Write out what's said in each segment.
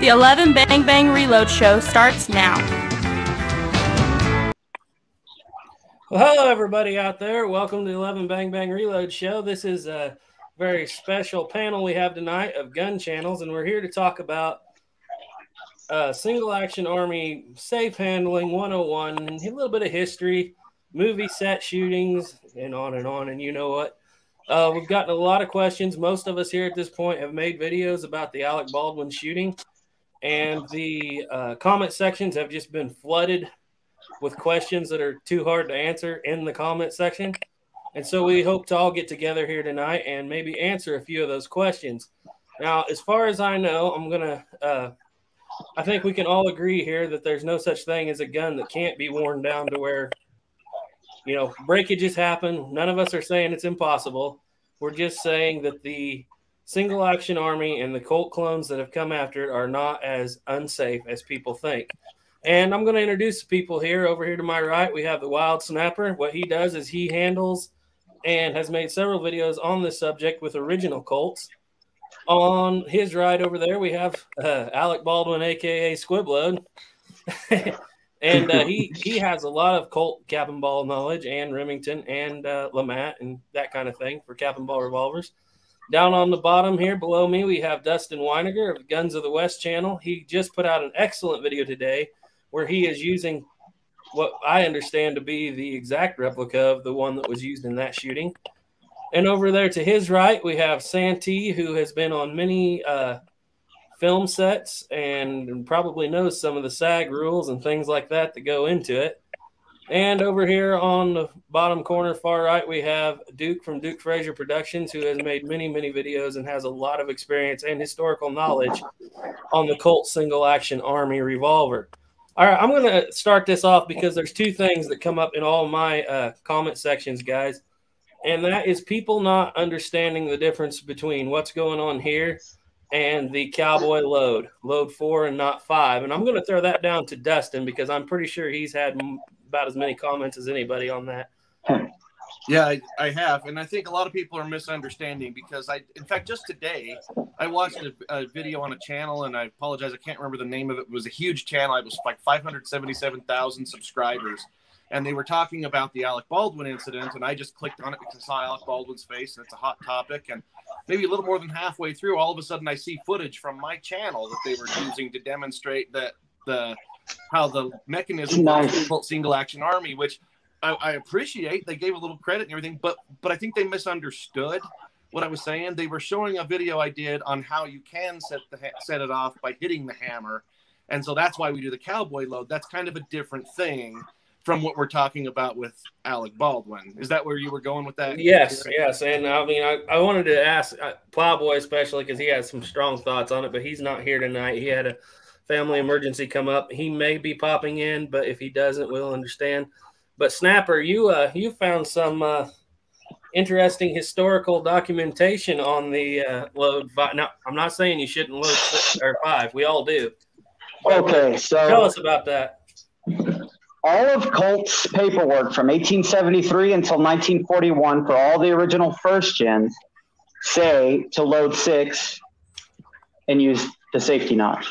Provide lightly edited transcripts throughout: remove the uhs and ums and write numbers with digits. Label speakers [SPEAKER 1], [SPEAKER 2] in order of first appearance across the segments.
[SPEAKER 1] The 11 Bang Bang Reload show starts now.
[SPEAKER 2] Well, hello, everybody out there. Welcome to the 11 Bang Bang Reload show. This is a very special panel we have tonight of gun channels, and we're here to talk about Single Action Army Safe Handling 101, and a little bit of history, movie set shootings, and on, and you know what. We've gotten a lot of questions. Most of us here at this point have made videos about the Alec Baldwin shooting, and the comment sections have just been flooded with questions that are too hard to answer in the comment section. And so we hope to all get together here tonight and maybe answer a few of those questions. Now, as far as I know, I think we can all agree here that there's no such thing as a gun that can't be worn down to where, you know, breakages happen. None of us are saying it's impossible. We're just saying that the Single Action Army and the Colt clones that have come after it are not as unsafe as people think. And I'm going to introduce the people here. Over here to my right, we have the Wild Snapper. What he does is he handles and has made several videos on this subject with original Colts. On his right over there, we have Alec Baldwin, a.k.a. Squibload. And he has a lot of Colt cap and ball knowledge and Remington and Lamat and that kind of thing for cap and ball revolvers. Down on the bottom here below me, we have Dustin Weiniger of the Guns of the West channel. He just put out an excellent video today where he is using what I understand to be the exact replica of the one that was used in that shooting. And over there to his right, we have Santee, who has been on many film sets and probably knows some of the SAG rules and things like that go into it. And over here on the bottom corner, far right, we have Duke from Duke Frazier Productions, who has made many, many videos and has a lot of experience and historical knowledge on the Colt Single Action Army revolver. All right, I'm going to start this off because there's two things that come up in all my comment sections, guys. And that is people not understanding the difference between what's going on here and the cowboy load 4 and not 5. And I'm going to throw that down to Dustin because I'm pretty sure he's had about as many comments as anybody on that.
[SPEAKER 3] Yeah, I have. And I think a lot of people are misunderstanding because in fact, just today, I watched a video on a channel, and I apologize, I can't remember the name of it. It was a huge channel. It was like 577,000 subscribers. And they were talking about the Alec Baldwin incident, and I just clicked on it because I saw Alec Baldwin's face, and it's a hot topic. And maybe a little more than halfway through, all of a sudden I see footage from my channel that they were using to demonstrate that how the mechanism works for Single Action Army, which I appreciate. They gave a little credit and everything, but I think they misunderstood what I was saying. They were showing a video I did on how you can set it off by hitting the hammer, and so that's why we do the cowboy load. That's kind of a different thing from what we're talking about with Alec Baldwin. Is that where you were going with that?
[SPEAKER 2] Yes. And I mean, I wanted to ask Plowboy especially because he has some strong thoughts on it, but he's not here tonight. He had a family emergency come up. He may be popping in, but if he doesn't, we'll understand. But Snapper, you found some interesting historical documentation on the load 5. Now, I'm not saying you shouldn't load 6 or 5. We all do.
[SPEAKER 4] Okay, so
[SPEAKER 2] tell us about that.
[SPEAKER 4] All of Colt's paperwork from 1873 until 1941 for all the original first gens say to load 6 and use the safety notch.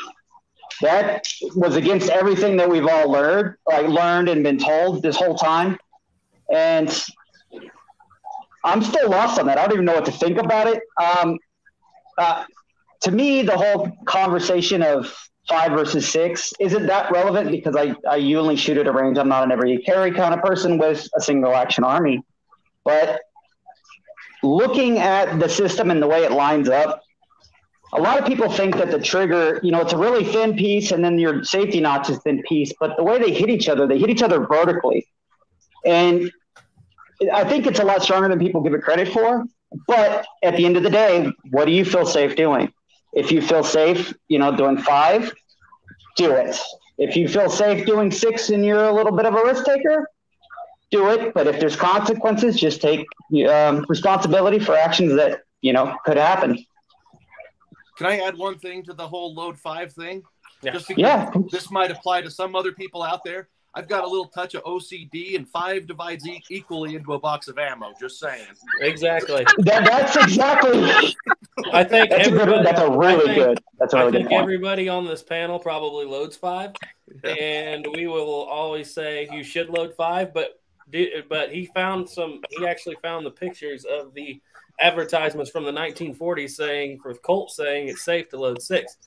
[SPEAKER 4] That was against everything that we've all learned and been told this whole time. And I'm still lost on that. I don't even know what to think about it. To me, the whole conversation of 5 versus 6 isn't that relevant because I usually shoot at a range. I'm not an everyday carry kind of person with a Single Action Army. But looking at the system and the way it lines up, a lot of people think that the trigger, it's a really thin piece and then your safety notch is thin piece. But the way they hit each other vertically. And I think it's a lot stronger than people give it credit for. But at the end of the day, what do you feel safe doing? If you feel safe, doing 5, do it. If you feel safe doing 6 and you're a little bit of a risk taker, do it. But if there's consequences, just take responsibility for actions that, could happen.
[SPEAKER 3] Can I add one thing to the whole load 5 thing?
[SPEAKER 2] Yeah.
[SPEAKER 3] Just because this might apply to some other people out there. I've got a little touch of OCD, and 5 divides equally into a box of ammo. Just saying.
[SPEAKER 2] Exactly.
[SPEAKER 4] That's exactly.
[SPEAKER 2] I think
[SPEAKER 4] That's a really good point.
[SPEAKER 2] Everybody on this panel probably loads 5, and we will always say you should load 5. But he actually found the pictures of the advertisements from the 1940s saying it's safe to load 6.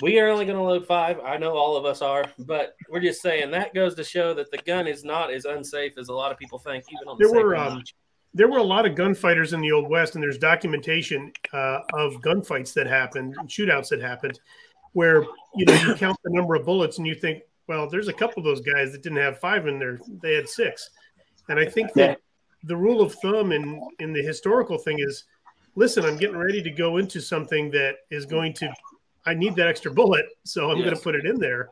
[SPEAKER 2] We are only going to load 5. I know all of us are, but we're just saying that goes to show that the gun is not as unsafe as a lot of people think, even on the
[SPEAKER 5] There were a lot of gunfighters in the Old West, and there's documentation of gunfights that happened, shootouts that happened, where you count the number of bullets and you think, well, there's a couple of those guys that didn't have 5 in there; they had 6. And I think that the rule of thumb in the historical thing is, listen, I'm getting ready to go into something that is going to, I need that extra bullet, so I'm going to put it in there.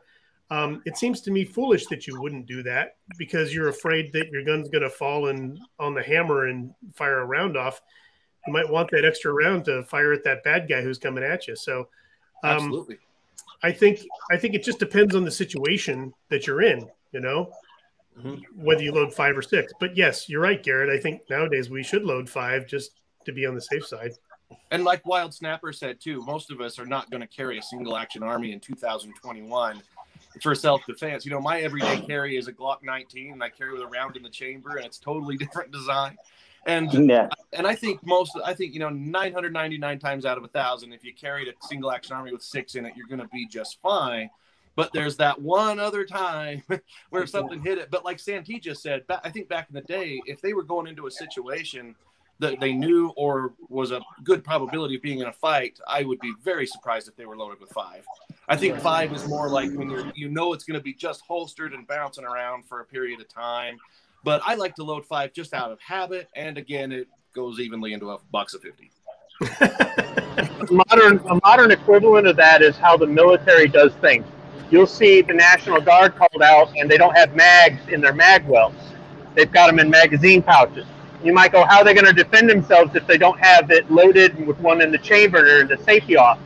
[SPEAKER 5] It seems to me foolish that you wouldn't do that because you're afraid that your gun's going to fall on the hammer and fire a round off. You might want that extra round to fire at that bad guy who's coming at you. So,
[SPEAKER 3] absolutely,
[SPEAKER 5] I think it just depends on the situation that you're in. Whether you load 5 or 6. But yes, you're right, Garrett. I think nowadays we should load 5 just to be on the safe side.
[SPEAKER 3] And like Wild Snapper said too, most of us are not going to carry a single action army in 2021 for self-defense. My everyday carry is a Glock 19, and I carry with a round in the chamber, and it's totally different design. And I think 999 times out of 1,000, if you carried a single action army with 6 in it, you're going to be just fine. But there's that one other time where something hit it. But like Santee just said, I think back in the day, if they were going into a situation that they knew or was a good probability of being in a fight, I would be very surprised if they were loaded with 5. I think 5 is more like when it's going to be just holstered and bouncing around for a period of time. But I like to load 5 just out of habit, and again, it goes evenly into a box of 50.
[SPEAKER 6] A modern equivalent of that is how the military does things. You'll see the National Guard called out, and they don't have mags in their mag welts. They've got them in magazine pouches. You might go, how are they going to defend themselves if they don't have it loaded with one in the chamber or the safety off?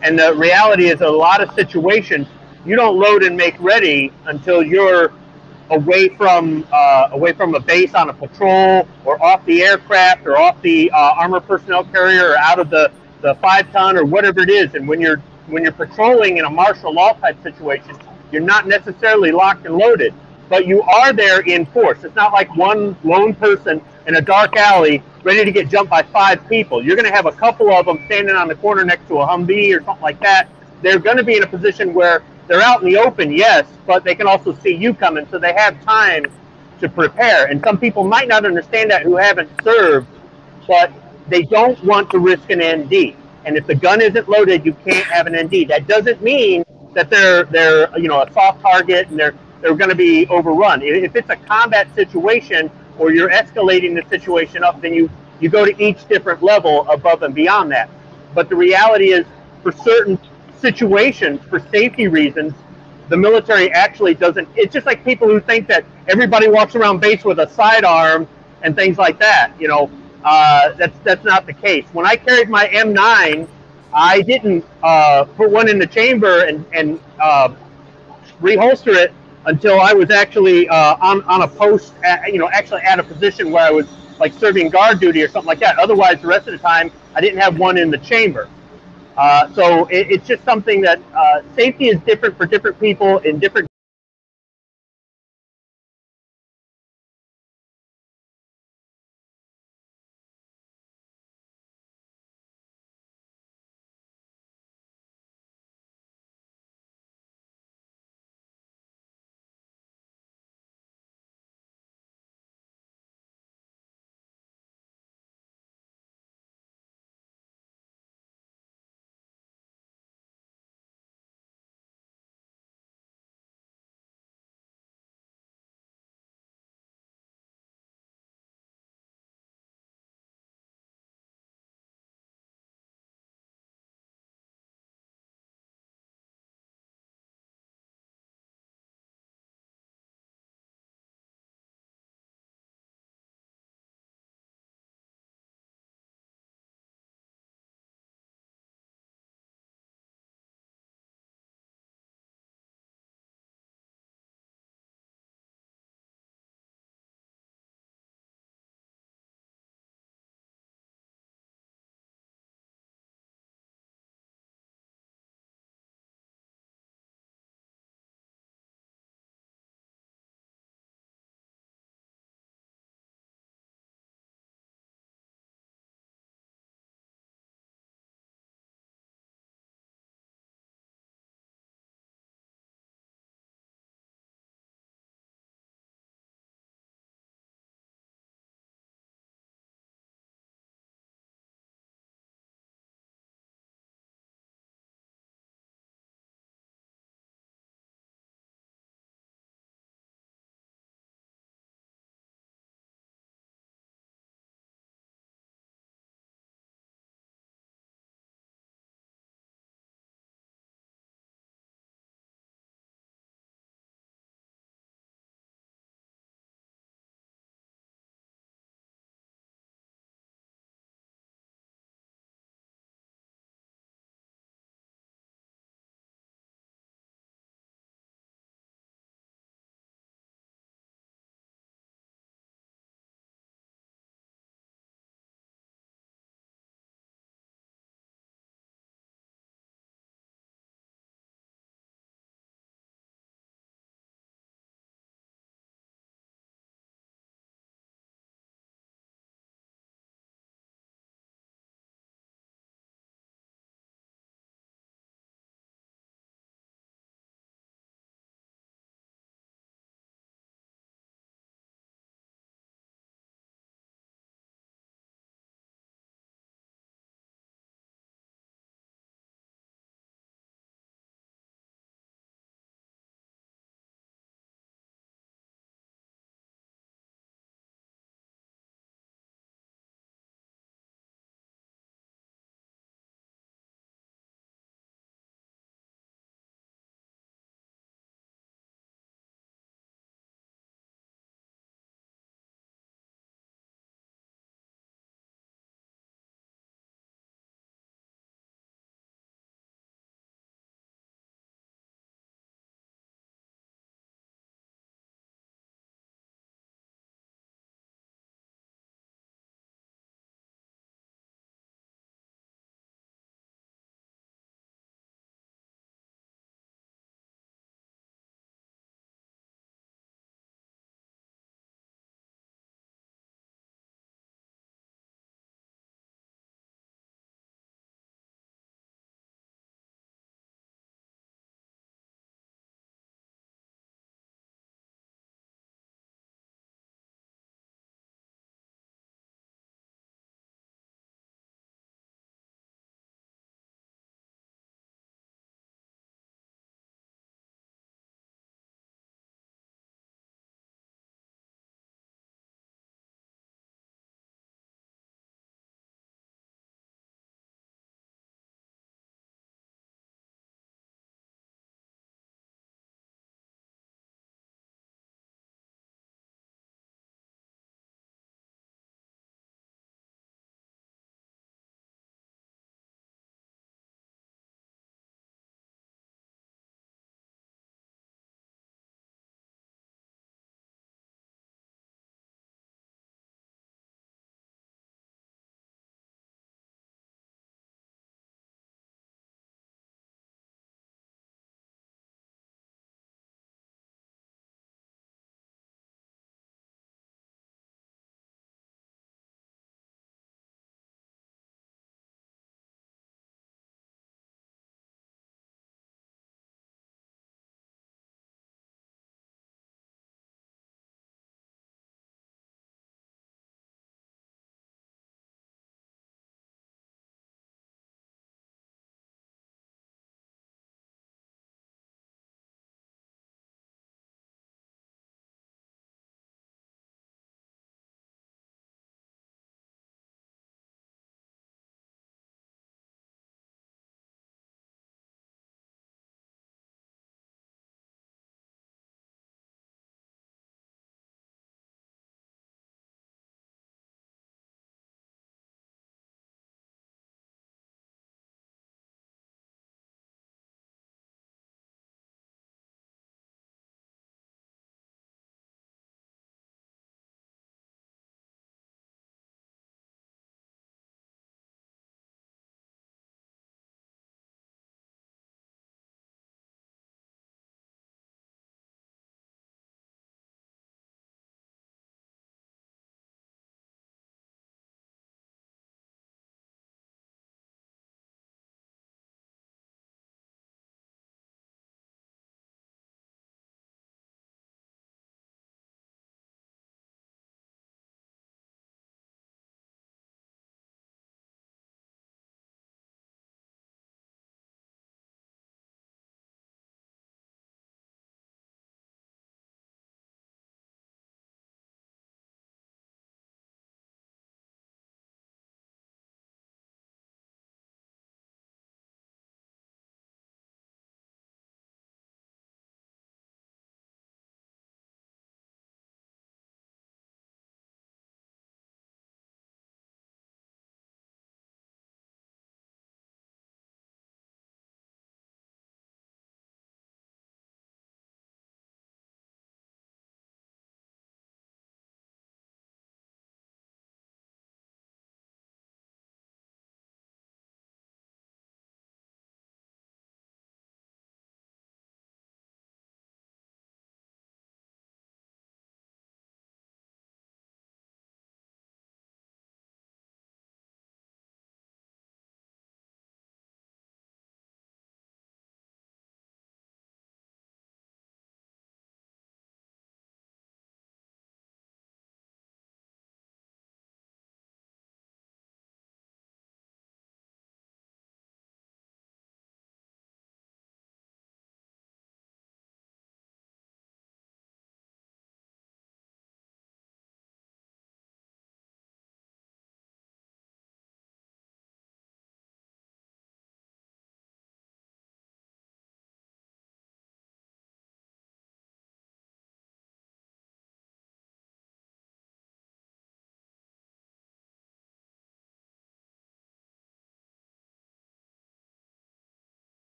[SPEAKER 6] And the reality is, a lot of situations, you don't load and make ready until you're away from a base on a patrol, or off the aircraft, or off the armored personnel carrier, or out of the 5-ton or whatever it is. And when you're patrolling in a martial law type situation, you're not necessarily locked and loaded, but you are there in force. It's not like one lone person in a dark alley ready to get jumped by 5 people. You're going to have a couple of them standing on the corner next to a Humvee or something like that. They're going to be in a position where they're out in the open, yes, but they can also see you coming, so they have time to prepare. And some people might not understand that who haven't served, but they don't want to risk an ND. And if the gun isn't loaded, you can't have an ND. That doesn't mean that they're a soft target and they're going to be overrun. If it's a combat situation or you're escalating the situation up, then you go to each different level above and beyond that. But the reality is, for certain situations, for safety reasons, the military actually doesn't. It's just like people who think that everybody walks around base with a sidearm and things like that. That's not the case. When I carried my M9, I didn't put one in the chamber and reholster it until I was actually on a post, actually at a position where I was like serving guard duty or something like that. Otherwise, the rest of the time, I didn't have one in the chamber. So it's just something that safety is different for different people in different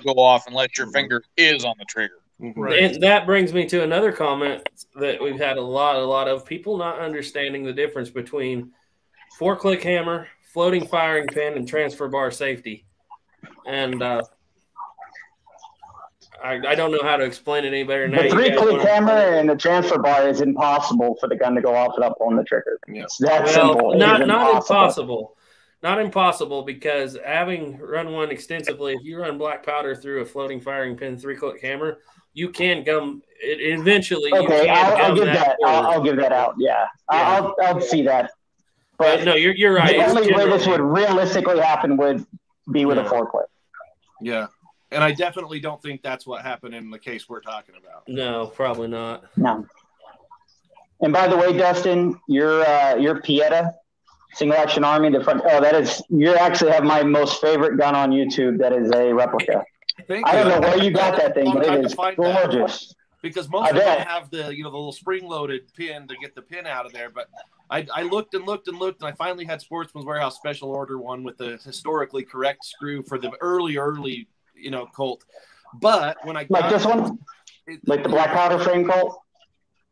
[SPEAKER 7] go off unless your finger is on the trigger.
[SPEAKER 2] Right. And that brings me to another comment that we've had a lot of people not understanding the difference between 4-click hammer, floating firing pin, and transfer bar safety. And I don't know how to explain it any better than that.
[SPEAKER 4] The 3-click hammer and the transfer bar is impossible for the gun to go off without pulling the trigger. Yeah. It's that simple.
[SPEAKER 2] Not impossible. Not impossible, because having run one extensively, if you run black powder through a floating firing pin 3-click hammer, you can gum it eventually.
[SPEAKER 4] Okay, I'll give that. I'll give that out. Yeah. I'll see that. But
[SPEAKER 2] no, you're right.
[SPEAKER 4] The only way this would realistically happen would be with a 4-click.
[SPEAKER 3] Yeah. And I definitely don't think that's what happened in the case we're talking about.
[SPEAKER 2] No, probably not.
[SPEAKER 4] No. And by the way, Dustin, your Pieta single action Army, the front. Oh, that is. You actually have my most favorite gun on YouTube. That is a replica. I don't know where you got that thing, but it is gorgeous.
[SPEAKER 3] Because most of them have the the little spring-loaded pin to get the pin out of there. But I looked and looked and looked, and I finally had Sportsman's Warehouse special order one with the historically correct screw for the early Colt. But when I got
[SPEAKER 4] this one, like the black powder frame Colt,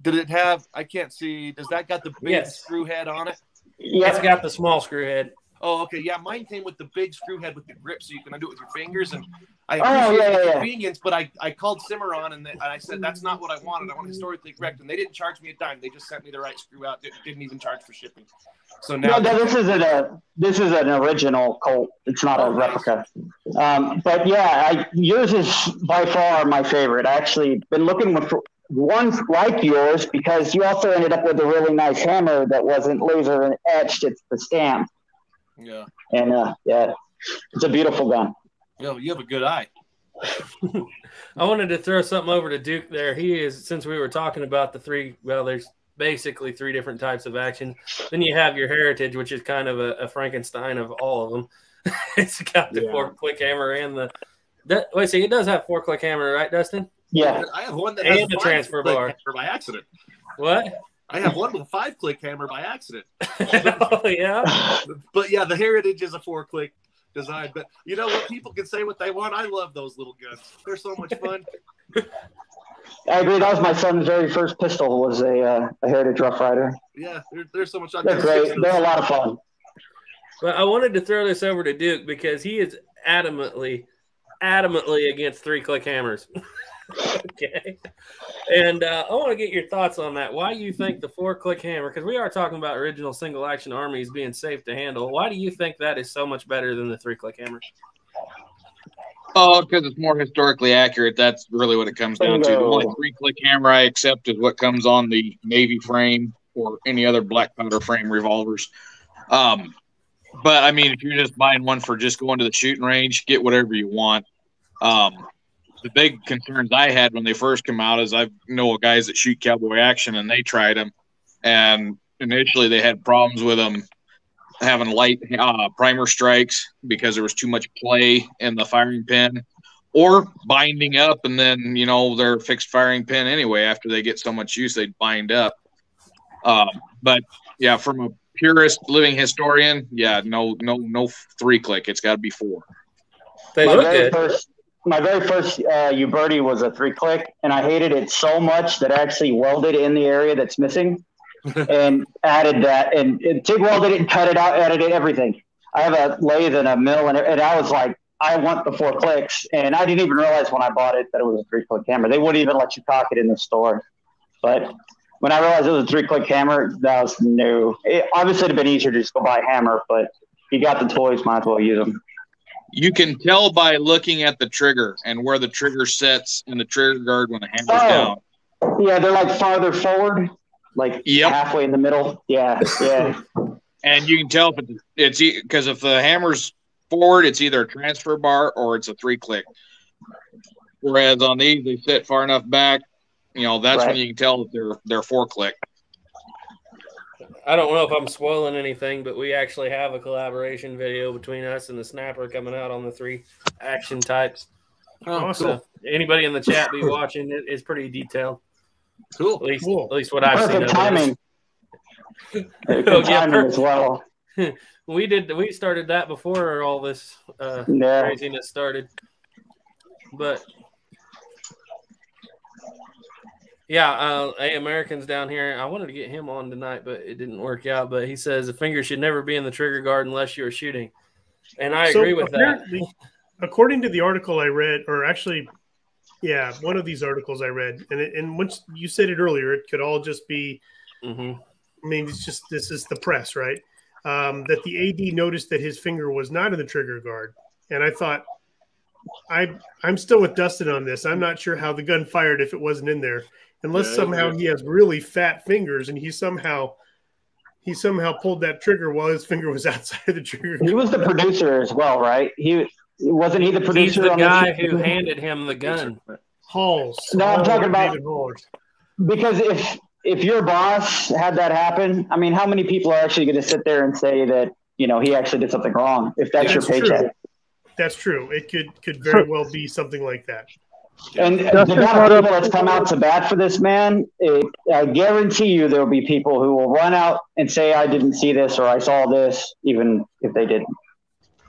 [SPEAKER 3] did it have? I can't see. Does that got the big screw head on it?
[SPEAKER 2] Yeah, it's got the small screw head.
[SPEAKER 3] Oh, okay. Yeah, mine came with the big screw head with the grip, so you can undo it with your fingers. And I appreciate the convenience, but I called Cimarron and I said that's not what I wanted. I want historically correct, and they didn't charge me a dime. They just sent me the right screw out. Didn't even charge for shipping. So now
[SPEAKER 4] this is an original Colt. It's not a replica. But yeah, yours is by far my favorite. I actually been looking for ones like yours because you also ended up with a really nice hammer that wasn't laser etched. It's the stamp.
[SPEAKER 3] Yeah.
[SPEAKER 4] And it's a beautiful gun.
[SPEAKER 3] Yeah, you have a good eye.
[SPEAKER 2] I wanted to throw something over to Duke there. He is, since we were talking about there's basically 3 different types of action. Then you have your Heritage, which is kind of a Frankenstein of all of them. It's got the 4-click hammer and it does have 4-click hammer, right, Dustin?
[SPEAKER 4] Yeah.
[SPEAKER 3] I have one that has
[SPEAKER 2] the transfer bar
[SPEAKER 3] by accident.
[SPEAKER 2] What?
[SPEAKER 3] I have one with a 5-click hammer by accident.
[SPEAKER 2] Oh, yeah?
[SPEAKER 3] But yeah, the Heritage is a 4-click design. But you know what? People can say what they want. I love those little guns. They're so much fun.
[SPEAKER 4] I agree. That was my son's very first pistol was a Heritage Rough Rider.
[SPEAKER 3] Yeah, they're so much fun.
[SPEAKER 4] They're great. They're a lot of fun.
[SPEAKER 2] But I wanted to throw this over to Duke because he is adamantly against 3-click hammers. Okay. And I want to get your thoughts on that. Why you think the 4-click hammer, because we are talking about original single action armies being safe to handle. Why do you think that is so much better than the 3-click hammer?
[SPEAKER 7] Oh, because it's more historically accurate. That's really what it comes down to. The only 3-click hammer I accept is what comes on the Navy frame or any other black powder frame revolvers. But I mean, if you're just buying one for just going to the shooting range, get whatever you want. The big concerns I had when they first come out is I know guys that shoot cowboy action and they tried them, and initially they had problems with them having light primer strikes because there was too much play in the firing pin, or binding up, and then they're fixed firing pin anyway. After they get so much use, they'd bind up. But yeah, from a purist living historian, no 3-click. It's got to be 4.
[SPEAKER 2] They look good.
[SPEAKER 4] My very first Uberti was a 3-click, and I hated it so much that I actually welded in the area that's missing and added that. And TIG welded it and cut it out, added it, everything. I have a lathe and a mill, and I was like, I want the 4 clicks. And I didn't even realize when I bought it that it was a 3-click hammer. They wouldn't even let you cock it in the store. But when I realized it was a 3-click hammer, that was new. It obviously would have been easier to just go buy a hammer, but if you got the toys, might as well use them.
[SPEAKER 7] You can tell by looking at the trigger and where the trigger sets in the trigger guard when the hammer's down.
[SPEAKER 4] Yeah, they're like farther forward, like halfway in the middle. Yeah.
[SPEAKER 7] And you can tell if it's because if the hammer's forward, it's either a transfer bar or it's a 3-click. Whereas on these, they sit far enough back, that's when you can tell that they're 4-click.
[SPEAKER 2] I don't know if I'm spoiling anything, but we actually have a collaboration video between us and the Snapper coming out on the 3 action types.
[SPEAKER 3] Oh,
[SPEAKER 2] so
[SPEAKER 3] cool.
[SPEAKER 2] Anybody in the chat be watching it is pretty detailed.
[SPEAKER 3] Cool.
[SPEAKER 2] At least what I've seen.
[SPEAKER 4] Perfect timing. Timing as well.
[SPEAKER 2] We started that before all this craziness started. But yeah, Americans down here. I wanted to get him on tonight, but it didn't work out. But he says the finger should never be in the trigger guard unless you are shooting, and I agree with that.
[SPEAKER 5] According to the article I read, or actually, yeah, one of these articles I read, and once you said it earlier, it could all just be.
[SPEAKER 2] Mm-hmm.
[SPEAKER 5] I mean, it's just this is the press, right? That the AD noticed that his finger was not in the trigger guard, and I thought, I'm still with Dustin on this. I'm not sure how the gun fired if it wasn't in there, unless somehow he has really fat fingers and he somehow pulled that trigger while his finger was outside of the trigger guard.
[SPEAKER 4] He was the producer as well, right? Wasn't he the producer?
[SPEAKER 2] He's the guy who handed him the gun.
[SPEAKER 5] Halls.
[SPEAKER 4] No, I'm talking about
[SPEAKER 5] David Halls.
[SPEAKER 4] Because if your boss had that happen, I mean, how many people are actually going to sit there and say that, you know, he actually did something wrong if that's your paycheck?
[SPEAKER 5] True. That's true. It could very well be something like that.
[SPEAKER 4] And the amount of people that's come out to bat for this man, I guarantee you there will be people who will run out and say, I didn't see this or I saw this, even if they didn't.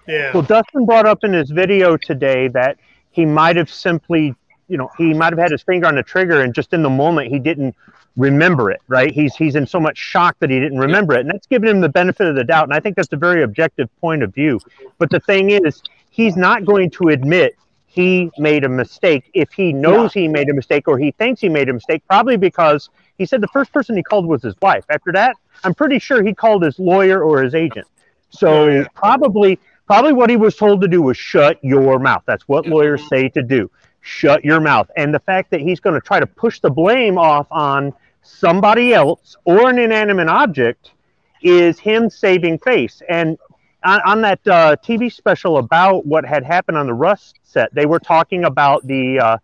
[SPEAKER 5] Yeah.
[SPEAKER 6] Well, Dustin brought up in his video today that he might have simply, you know, he might have had his finger on the trigger and just in the moment he didn't remember it, right? He's in so much shock that he didn't remember it. And that's giving him the benefit of the doubt. And I think that's a very objective point of view. But the thing is, he's not going to admit he made a mistake if he knows he made a mistake or he thinks he made a mistake, probably because he said the first person he called was his wife. After that, I'm pretty sure he called his lawyer or his agent. So probably what he was told to do was shut your mouth. That's what lawyers say to do. Shut your mouth. And the fact that he's going to try to push the blame off on somebody else or an inanimate object is him saving face. And on that TV special about what had happened on the Rust set, they were talking about the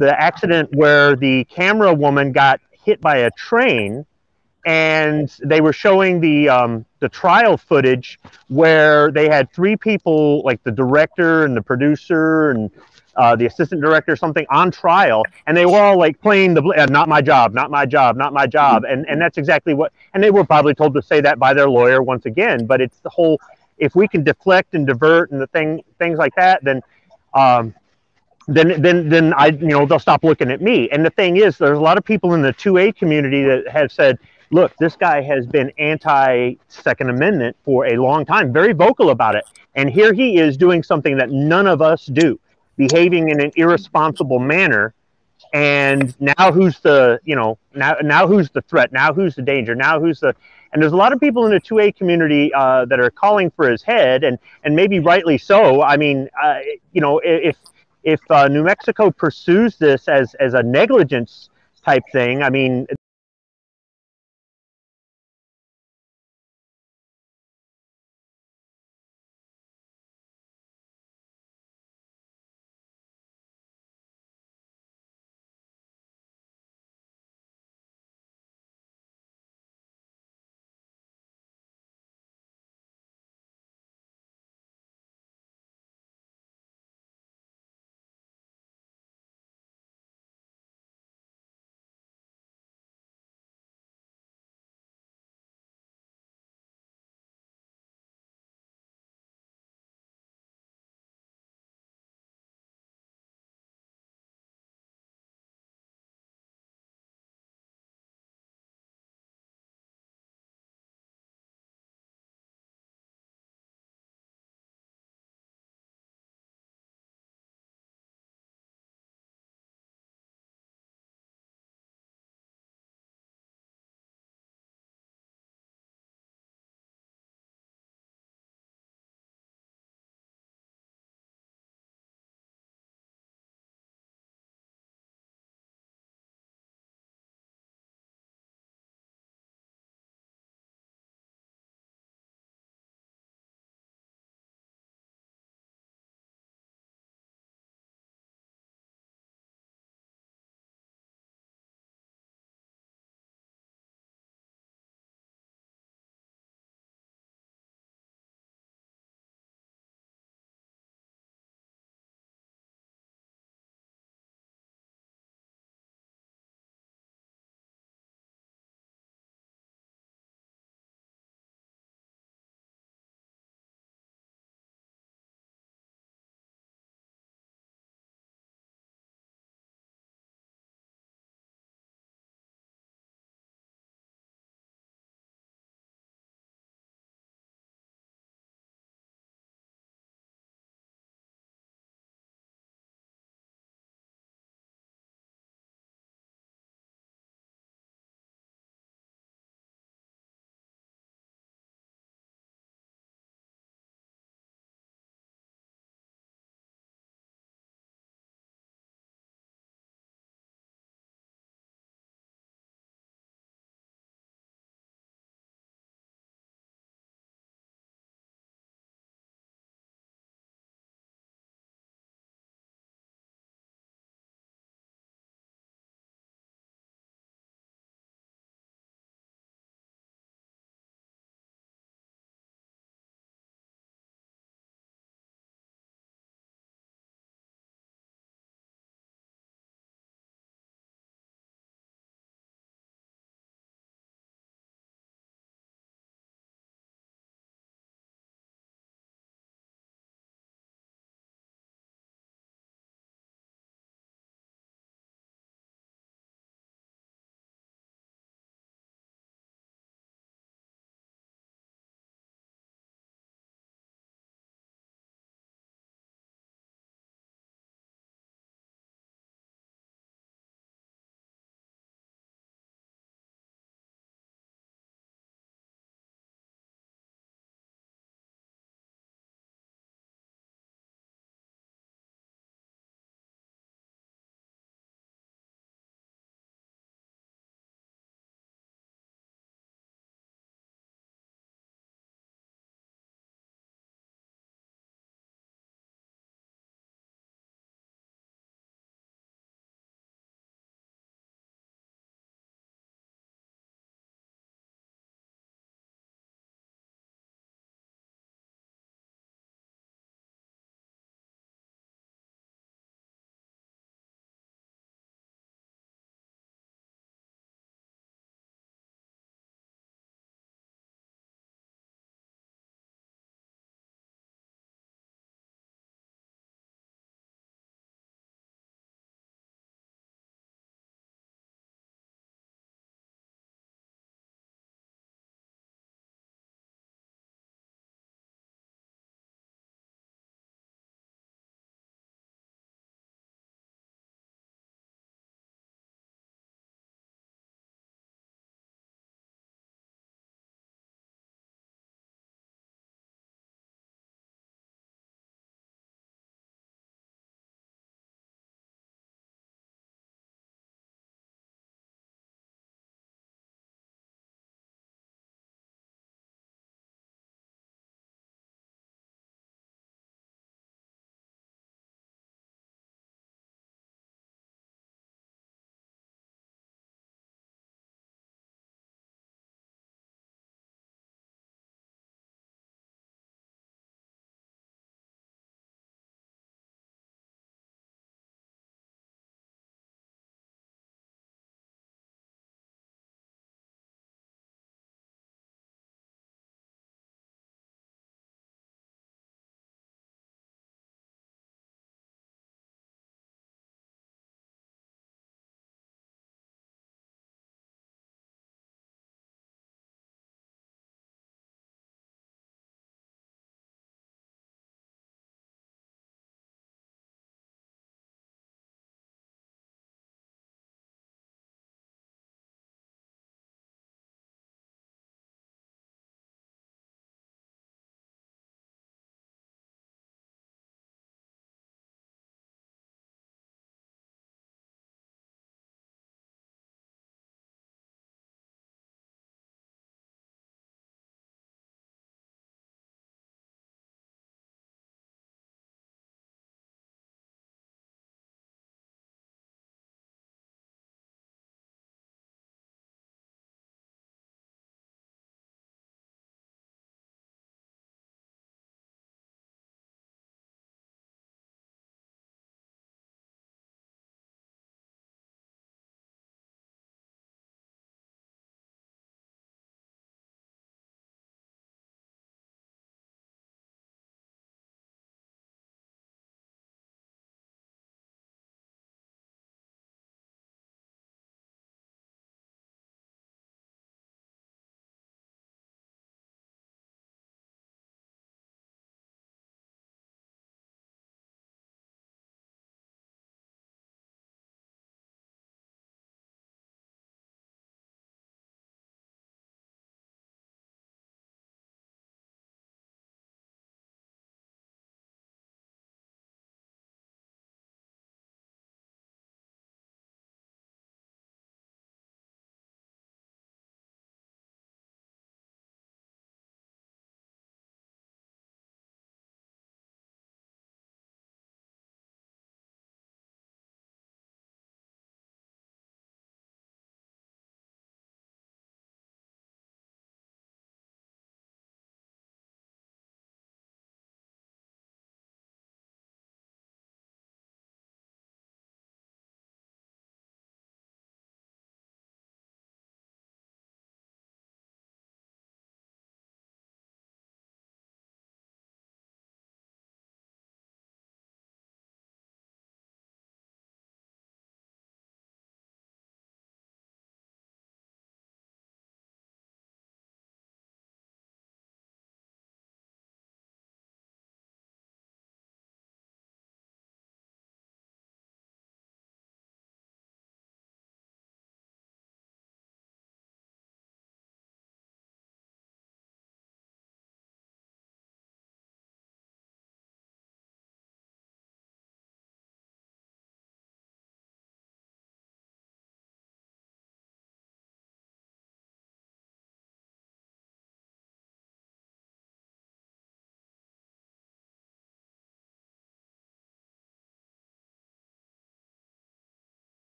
[SPEAKER 6] accident where the camera woman got hit by a train, and they were showing the trial footage where they had three people, like the director and the producer and the assistant director or something, on trial, and they were all like playing the not my job, not my job, not my job, and that's exactly what, and they were probably told to say that by their lawyer once again. But it's the whole, if we can deflect and divert and the things like that, then I, you know, they'll stop looking at me. And the thing is, there's a lot of people in the 2A community that have said, look, this guy has been anti-Second Amendment for a long time, very vocal about it. And here he is doing something that none of us do, behaving in an irresponsible manner. And now who's the, you know, now who's the threat? Now who's the danger? Now who's the, and there's a lot of people in the 2A community that are calling for his head, and maybe rightly so. I mean, you know, if New Mexico pursues this as a negligence type thing, I mean,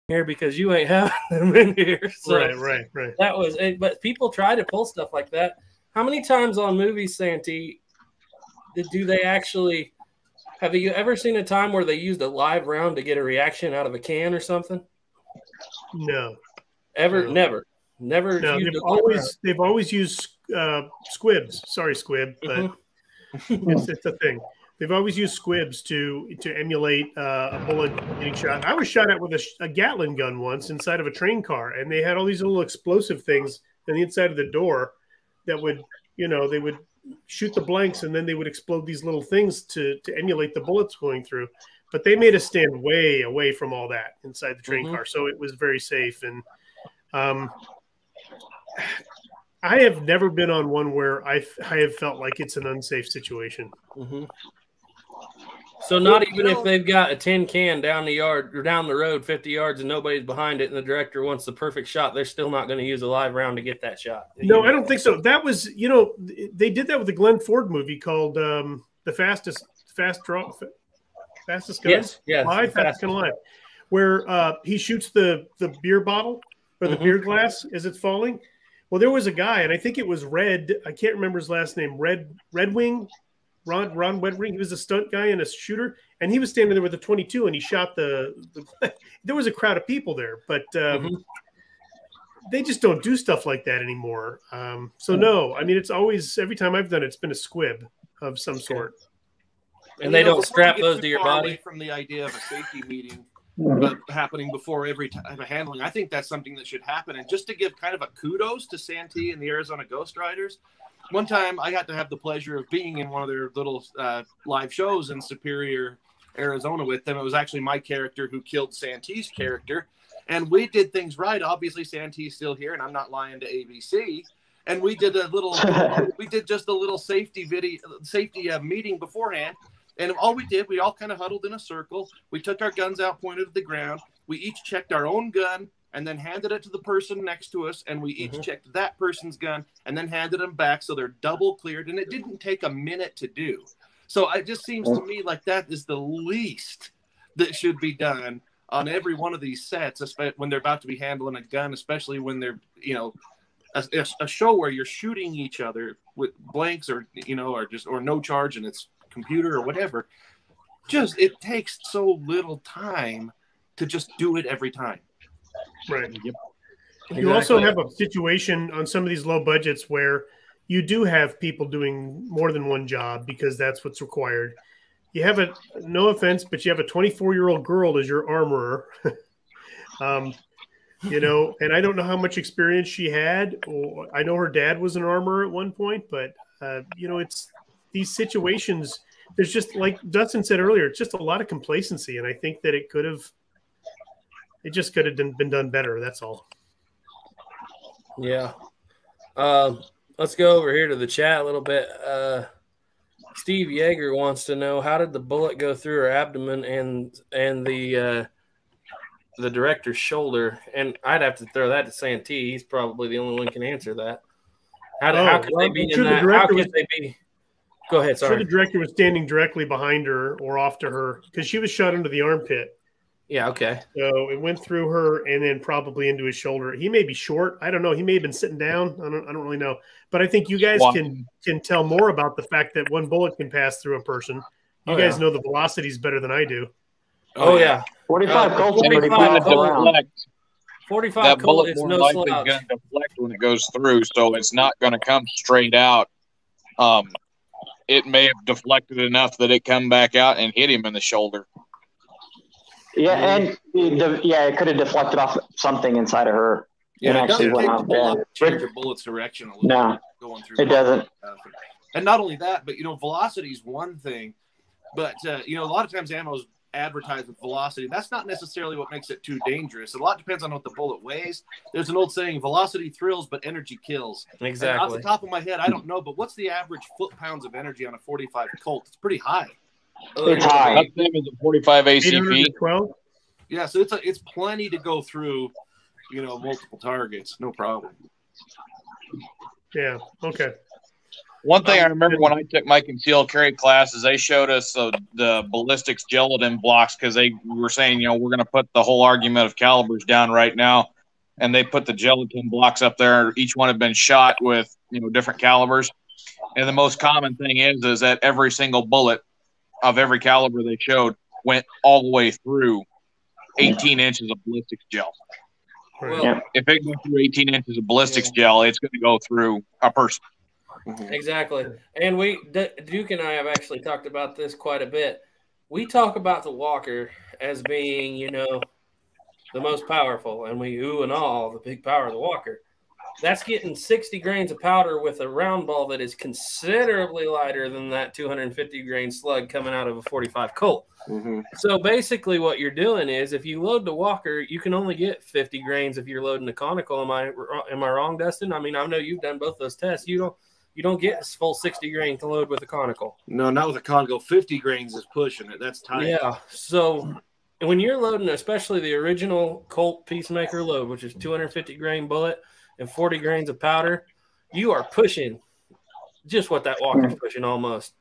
[SPEAKER 2] here because you ain't having them in here. So
[SPEAKER 5] Right.
[SPEAKER 2] that was it. But people try to pull stuff like that. How many times on movies, Santee, do they actually – have you ever seen a time where they used a live round to get a reaction out of a can or something?
[SPEAKER 5] No.
[SPEAKER 2] Ever?
[SPEAKER 5] No.
[SPEAKER 2] Never. Never.
[SPEAKER 5] No,
[SPEAKER 2] used
[SPEAKER 5] they've always used squibs. Sorry, squib, but it's a thing. They've always used squibs to emulate a bullet getting shot. I was shot at with a Gatling gun once inside of a train car, and they had all these little explosive things on the inside of the door that would, they would shoot the blanks, and then they would explode these little things to emulate the bullets going through. But they made us stand way away from all that inside the train car, so it was very safe. And I have never been on one where I have felt like it's an unsafe situation.
[SPEAKER 2] So not even if they've got a tin can down the yard or down the road 50 yards and nobody's behind it and the director wants the perfect shot, they're still not going to use a live round to get that shot.
[SPEAKER 5] No, I don't think so. That was, they did that with the Glenn Ford movie called The Fastest Gun.
[SPEAKER 2] Yes,
[SPEAKER 5] Fastest Gun Alive, where he shoots the beer bottle or the beer glass as it's falling. Well, there was a guy, and I think it was Red. I can't remember his last name. Red Wing. Ron Wedring, he was a stunt guy and a shooter, and he was standing there with a 22, and he shot the there was a crowd of people there, but they just don't do stuff like that anymore. So no, I mean, it's always, every time I've done it, it's been a squib of some sort.
[SPEAKER 2] And they don't strap those to your body?
[SPEAKER 3] Away from the idea of a safety meeting happening before every time of handling, I think that's something that should happen. And just to give kind of a kudos to Santee and the Arizona Ghost Riders, one time I got to have the pleasure of being in one of their little live shows in Superior, Arizona with them. It was actually my character who killed Santee's character. And we did things right. Obviously, Santee's still here, and I'm not lying to ABC. And we did just a little safety meeting beforehand. And all we did, we all kind of huddled in a circle. We took our guns out, pointed at the ground. We each checked our own gun and then handed it to the person next to us. And we each checked that person's gun and then handed them back. So they're double cleared. And it didn't take a minute to do. So it just seems to me like that is the least that should be done on every one of these sets, especially when they're about to be handling a gun, especially when they're, a show where you're shooting each other with blanks or no charge and it's computer or whatever. Just, it takes so little time to just do it every time.
[SPEAKER 5] Right. Yep. You also have a situation on some of these low budgets where you do have people doing more than one job because that's what's required. You have no offense, but you have a 24-year-old girl as your armorer, and I don't know how much experience she had. I know her dad was an armorer at one point, but it's these situations. There's just, like Dustin said earlier, it's just a lot of complacency, and I think that it could have been done better. That's all.
[SPEAKER 2] Yeah. Let's go over here to the chat a little bit. Steve Yeager wants to know, how did the bullet go through her abdomen and the director's shoulder? And I'd have to throw that to Santee. He's probably the only one who can answer that. How could they be in that? How could they be? Go ahead. Sorry.
[SPEAKER 5] I'm sure the director was standing directly behind her or off to her because she was shot into the armpit.
[SPEAKER 2] Yeah. Okay.
[SPEAKER 5] So it went through her and then probably into his shoulder. He may be short. I don't know. He may have been sitting down. I don't really know. But I think you guys can tell more about the fact that one bullet can pass through a person. You guys know the velocities better than I do.
[SPEAKER 2] Oh yeah.
[SPEAKER 4] 45 Colt.
[SPEAKER 2] 45 Colt. 45
[SPEAKER 7] that
[SPEAKER 2] Colt
[SPEAKER 7] bullet
[SPEAKER 2] is
[SPEAKER 7] more
[SPEAKER 2] no
[SPEAKER 7] likely
[SPEAKER 2] slouch.
[SPEAKER 7] going to deflect when it goes through, so it's not going to come straight out. It may have deflected enough that it come back out and hit him in the shoulder.
[SPEAKER 4] Yeah, and it could have deflected off something inside of her.
[SPEAKER 3] Yeah,
[SPEAKER 4] and actually went out there.
[SPEAKER 3] Change your bullet's direction a little
[SPEAKER 4] No,
[SPEAKER 3] bit going through.
[SPEAKER 4] It doesn't.
[SPEAKER 3] And not only that, but velocity is one thing, but a lot of times ammo's advertised with velocity. That's not necessarily what makes it too dangerous. A lot depends on what the bullet weighs. There's an old saying: velocity thrills, but energy kills.
[SPEAKER 2] Exactly.
[SPEAKER 3] And off the top of my head, I don't know, but what's the average foot-pounds of energy on a 45 Colt? It's pretty high.
[SPEAKER 4] It's high.
[SPEAKER 7] That's the same as a 45 ACP.
[SPEAKER 5] 12?
[SPEAKER 3] Yeah, so it's plenty to go through, multiple targets, no problem.
[SPEAKER 5] Yeah. Okay.
[SPEAKER 7] One thing I remember when I took my concealed carry classes, they showed us the ballistics gelatin blocks because they were saying, we're going to put the whole argument of calibers down right now. And they put the gelatin blocks up there. Each one had been shot with, different calibers. And the most common thing is that every single bullet of every caliber they showed went all the way through 18 inches of ballistics gel.
[SPEAKER 2] Well,
[SPEAKER 7] if it goes through 18 inches of ballistics gel, it's going to go through a person.
[SPEAKER 2] Exactly. And Duke and I have actually talked about this quite a bit. We talk about the Walker as being, the most powerful, and we ooh and all the big power of the Walker. That's getting 60 grains of powder with a round ball that is considerably lighter than that 250 grain slug coming out of a 45 Colt. So basically what you're doing is if you load the Walker, you can only get 50 grains if you're loading the conical. Am I wrong, Dustin? I mean, I know you've done both those tests. You don't get a full 60 grain to load with a conical.
[SPEAKER 3] No, not with a conical. 50 grains is pushing it. That's tight.
[SPEAKER 2] Yeah. So when you're loading, especially the original Colt Peacemaker load, which is 250 grain bullet and 40 grains of powder, you are pushing just what that Walker's pushing almost.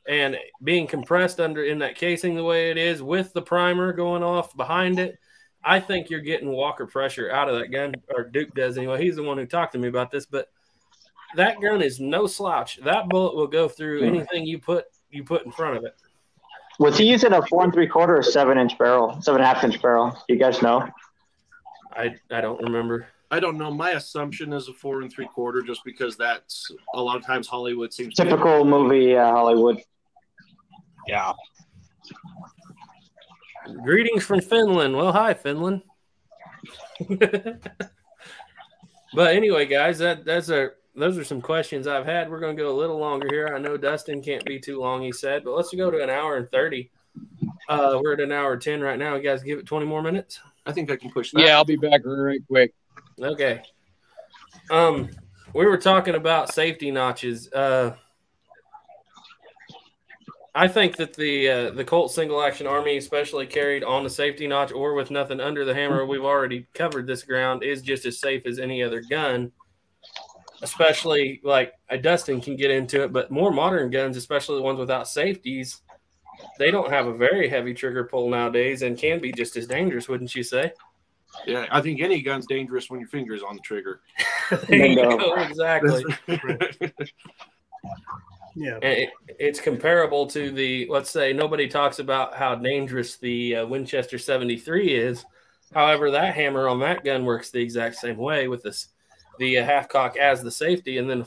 [SPEAKER 2] And being compressed in that casing the way it is with the primer going off behind it, I think you're getting Walker pressure out of that gun, or Duke does anyway. He's the one who talked to me about this, but that gun is no slouch. That bullet will go through anything you put in front of it.
[SPEAKER 4] Was he using a 4 3/4 or 7-inch barrel, 7.5-inch barrel? Do you guys know?
[SPEAKER 2] I don't remember.
[SPEAKER 3] I don't know. My assumption is a 4 3/4, just because that's a lot of times Hollywood seems
[SPEAKER 4] typical movie Hollywood.
[SPEAKER 7] Yeah.
[SPEAKER 2] Greetings from Finland. Well, hi, Finland. But anyway, guys, those are some questions I've had. We're going to go a little longer here. I know Dustin can't be too long, he said, but let's go to an hour and 30. We're at an hour 10 right now. You guys give it 20 more minutes?
[SPEAKER 3] I think I can push that.
[SPEAKER 7] Yeah, I'll be back right quick.
[SPEAKER 2] Okay. We were talking about safety notches. I think that the Colt Single Action Army, especially carried on the safety notch or with nothing under the hammer, we've already covered this ground, is just as safe as any other gun. Especially like Dustin can get into it, but more modern guns, especially the ones without safeties, they don't have a very heavy trigger pull nowadays and can be just as dangerous, wouldn't you say?
[SPEAKER 3] Yeah, I think any gun's dangerous when your finger's on the trigger.
[SPEAKER 2] There you go, exactly.
[SPEAKER 5] Yeah,
[SPEAKER 2] And it's comparable to let's say nobody talks about how dangerous the Winchester 73 is. However, that hammer on that gun works the exact same way with the half cock as the safety and then the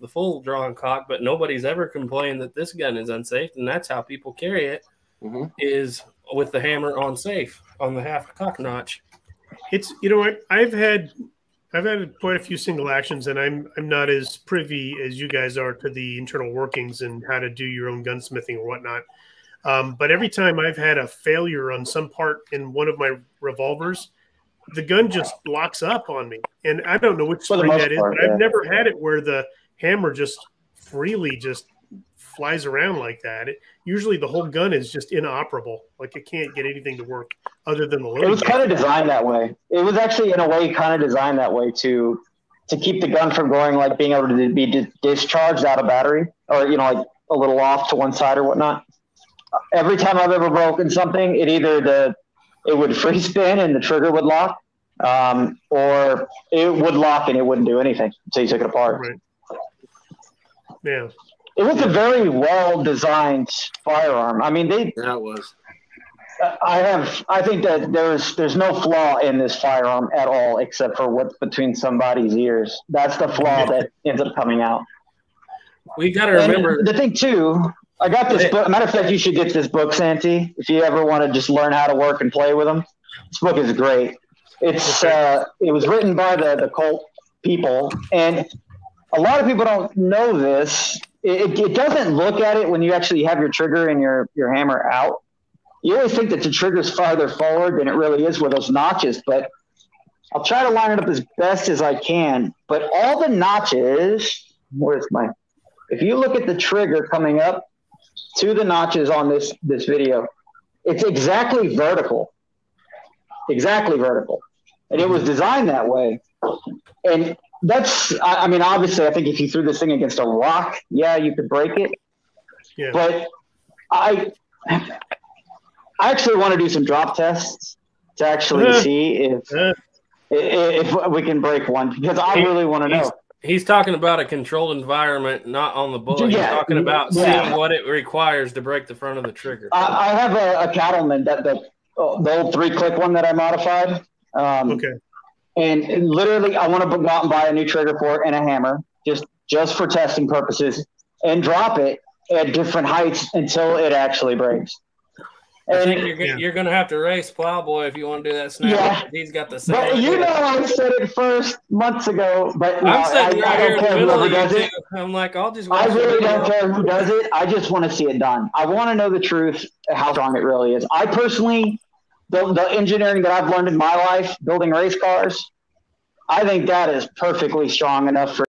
[SPEAKER 2] full drawn cock, but nobody's ever complained that this gun is unsafe, and that's how people carry it, is with the hammer on safe on the half cock notch.
[SPEAKER 5] it's I've had quite a few single actions, and I'm not as privy as you guys are to the internal workings and how to do your own gunsmithing or whatnot. But every time I've had a failure on some part in one of my revolvers, the gun just locks up on me, and I don't know which spring that is, but I've never had it where the hammer just freely just flies around like that. Usually the whole gun is just inoperable, like it can't get anything to work other than the loading.
[SPEAKER 4] It was kind of designed that way. It was actually in a way kind of designed that way to keep the gun from going, like being able to be discharged out of battery, or like a little off to one side or whatnot. Every time I've ever broken something, it would free spin and the trigger would lock, or it would lock and it wouldn't do anything until you took it apart.
[SPEAKER 5] Right. Yeah.
[SPEAKER 4] It was a very well-designed firearm. I mean,
[SPEAKER 3] That was.
[SPEAKER 4] I think that there's no flaw in this firearm at all, except for what's between somebody's ears. That's the flaw that ends up coming out.
[SPEAKER 2] We got to remember
[SPEAKER 4] the thing too. I got this book. Matter of fact, you should get this book, Santi, if you ever want to just learn how to work and play with them. This book is great. It was written by the Colt people, and a lot of people don't know this. It doesn't look at it when you actually have your trigger and your hammer out. You always think that the trigger's farther forward than it really is with those notches, but I'll try to line it up as best as I can. But all the notches, if you look at the trigger coming up to the notches on this video, it's exactly vertical. Exactly vertical. And it was designed that way. And I mean, obviously, I think if you threw this thing against a rock, yeah, you could break it.
[SPEAKER 5] Yeah.
[SPEAKER 4] But I actually want to do some drop tests to actually see if we can break one, because I really want to know.
[SPEAKER 2] He's talking about a controlled environment, not on the bullet. He's talking about seeing what it requires to break the front of the trigger.
[SPEAKER 4] I have a Cattleman, the old 3-click one that I modified.
[SPEAKER 5] Okay.
[SPEAKER 4] And literally, I want to go out and buy a new trigger for it and a hammer, just for testing purposes, and drop it at different heights until it actually breaks.
[SPEAKER 2] I think you're going to have to race Plowboy if you want to do that snap.
[SPEAKER 4] Yeah.
[SPEAKER 2] He's got the same.
[SPEAKER 4] But I said it first months ago. But
[SPEAKER 2] I'm sitting right here in the middle of
[SPEAKER 4] does
[SPEAKER 2] you
[SPEAKER 4] it.
[SPEAKER 2] two. I'm like, I'll just.
[SPEAKER 4] I really don't care who does it. I just want to see it done. I want to know the truth, how strong it really is. I personally, the engineering that I've learned in my life, building race cars, I think that is perfectly strong enough for